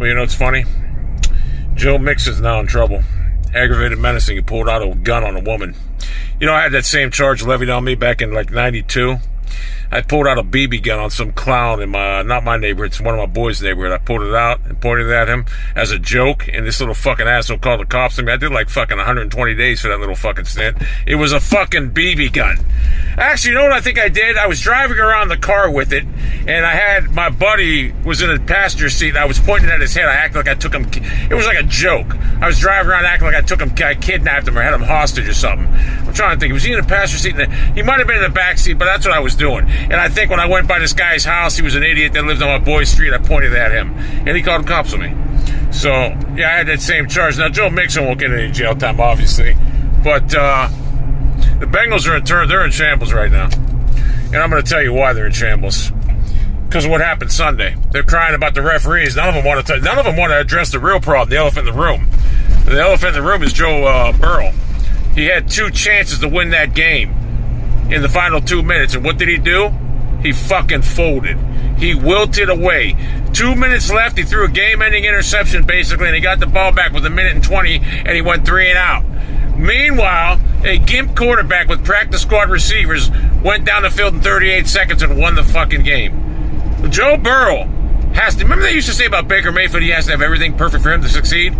Well, you know what's funny? Joe Mixon's now in trouble. Aggravated menacing. He pulled out a gun on a woman. You know, I had that same charge levied on me back in like 92. I pulled out a BB gun on some clown in my, not my neighborhood, it's one of my boys' neighborhood. I pulled it out and pointed it at him as a joke, and this little fucking asshole called the cops on me. I did like fucking 120 days for that little fucking stint. It was a fucking BB gun. Actually, you know what I think I did? I was driving around the car with it, and I had, my buddy was in the passenger seat, and I was pointing at his head. I acted like I took him, it was like a joke. I was driving around acting like I took him, I kidnapped him or had him hostage or something. I'm trying to think. Was he in the passenger seat? He might have been in the back seat, but that's what I was doing. And I think when I went by this guy's house, he was an idiot that lived on my boy's street. I pointed at him, and he called the cops on me. So, yeah, I had that same charge. Now, Joe Mixon won't get any jail time, obviously. But the Bengals are they're in shambles right now. And I'm going to tell you why they're in shambles. Because of what happened Sunday. They're crying about the referees. None of them want to address the real problem, the elephant in the room. The elephant in the room is Joe Burrow. He had 2 chances to win that game in the final 2 minutes. And what did he do? He fucking folded. He wilted away. 2 minutes left. He threw a game-ending interception, basically, and he got the ball back with 1:20, and he went 3 and out. Meanwhile, a gimp quarterback with practice squad receivers went down the field in 38 seconds and won the fucking game. Joe Burrow has to, remember they used to say about Baker Mayfield, he has to have everything perfect for him to succeed?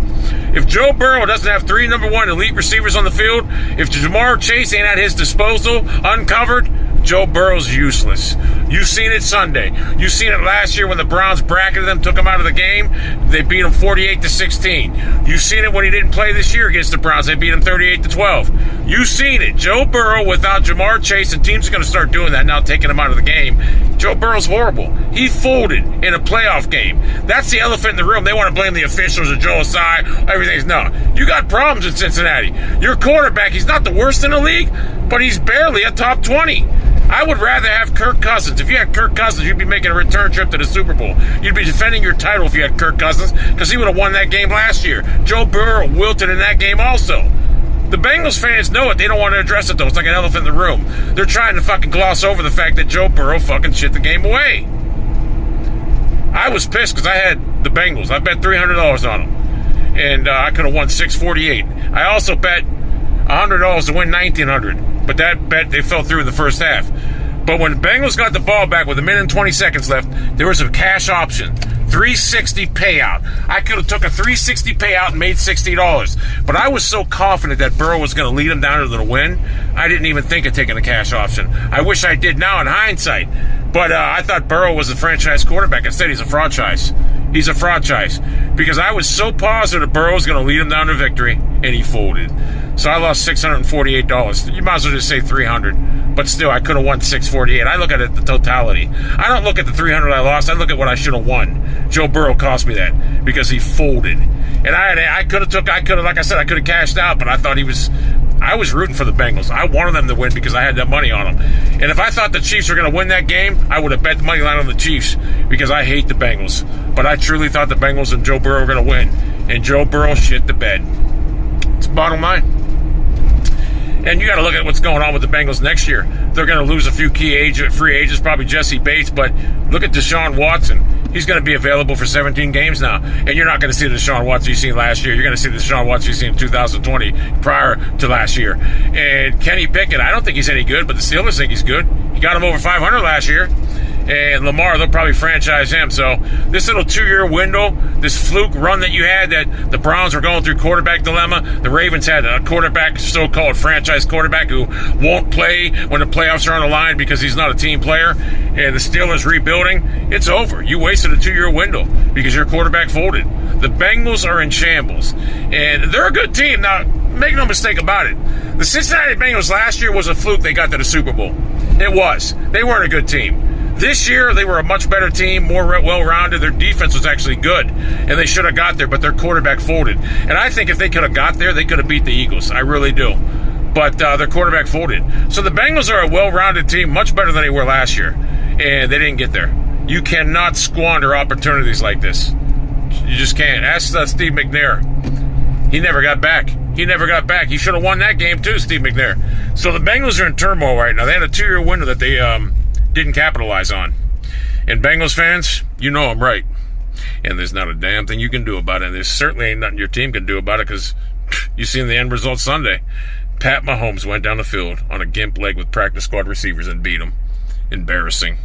If Joe Burrow doesn't have 3 number 1 elite receivers on the field, if Jamar Chase ain't at his disposal, uncovered, Joe Burrow's useless. You've seen it Sunday. You've seen it last year when the Browns bracketed them, took them out of the game. They beat them 48-16. You've seen it when he didn't play this year against the Browns. They beat him 38-12. You've seen it. Joe Burrow without Jamar Chase, and teams are going to start doing that now, taking him out of the game. Joe Burrow's horrible. He folded in a playoff game. That's the elephant in the room. They want to blame the officials or Joe Osai. Everything's no. You got problems in Cincinnati. Your quarterback, he's not the worst in the league, but he's barely a top 20. I would rather have Kirk Cousins. If you had Kirk Cousins, you'd be making a return trip to the Super Bowl. You'd be defending your title if you had Kirk Cousins, because he would have won that game last year. Joe Burrow wilted in that game also. The Bengals fans know it. They don't want to address it, though. It's like an elephant in the room. They're trying to fucking gloss over the fact that Joe Burrow fucking shit the game away. I was pissed because I had the Bengals. I bet $300 on them. And I could have won $648. I also bet $100 to win $1,900. But that bet, they fell through in the first half. But when the Bengals got the ball back with 1:20 left, there was a cash option. $360 payout. I could have took a $360 payout and made $60. But I was so confident that Burrow was going to lead him down to the win, I didn't even think of taking a cash option. I wish I did now in hindsight. But I thought Burrow was a franchise quarterback. Instead, he's a franchise. He's a franchise. Because I was so positive Burrow was going to lead him down to victory, and he folded. So I lost $648. You might as well just say $300. But still, I could have won $648. I look at it the totality. I don't look at the $300 I lost. I look at what I should have won. Joe Burrow cost me that because he folded. And I could have, like I said, I could have cashed out, but I thought I was rooting for the Bengals. I wanted them to win because I had that money on them. And if I thought the Chiefs were going to win that game, I would have bet the money line on the Chiefs because I hate the Bengals. But I truly thought the Bengals and Joe Burrow were going to win. And Joe Burrow shit the bed. It's bottom line. And you got to look at what's going on with the Bengals next year. They're going to lose a few key free agents, probably Jesse Bates, but look at Deshaun Watson. He's going to be available for 17 games now. And you're not going to see the Deshaun Watson you seen last year. You're going to see the Deshaun Watson you seen in 2020 prior to last year. And Kenny Pickett, I don't think he's any good, but the Steelers think he's good. He got him over 500 last year. And Lamar, they'll probably franchise him. So this little 2-year window, this fluke run that you had, that the Browns were going through quarterback dilemma, the Ravens had a quarterback, so-called franchise quarterback, who won't play when the playoffs are on the line because he's not a team player, and the Steelers rebuilding, it's over. You wasted a 2-year window because your quarterback folded. The Bengals are in shambles, and they're a good team. Now, make no mistake about it. The Cincinnati Bengals last year was a fluke they got to the Super Bowl. It was. They weren't a good team. This year, they were a much better team, more well-rounded. Their defense was actually good, and they should have got there, but their quarterback folded. And I think if they could have got there, they could have beat the Eagles. I really do. But their quarterback folded. So the Bengals are a well-rounded team, much better than they were last year, and they didn't get there. You cannot squander opportunities like this. You just can't. Ask Steve McNair. He never got back. He should have won that game too, Steve McNair. So the Bengals are in turmoil right now. They had a 2-year window that they didn't capitalize on. And Bengals fans, you know I'm right. And there's not a damn thing you can do about it. And there certainly ain't nothing your team can do about it, because you seen the end result Sunday. Pat Mahomes went down the field on a gimp leg with practice squad receivers and beat them. Embarrassing.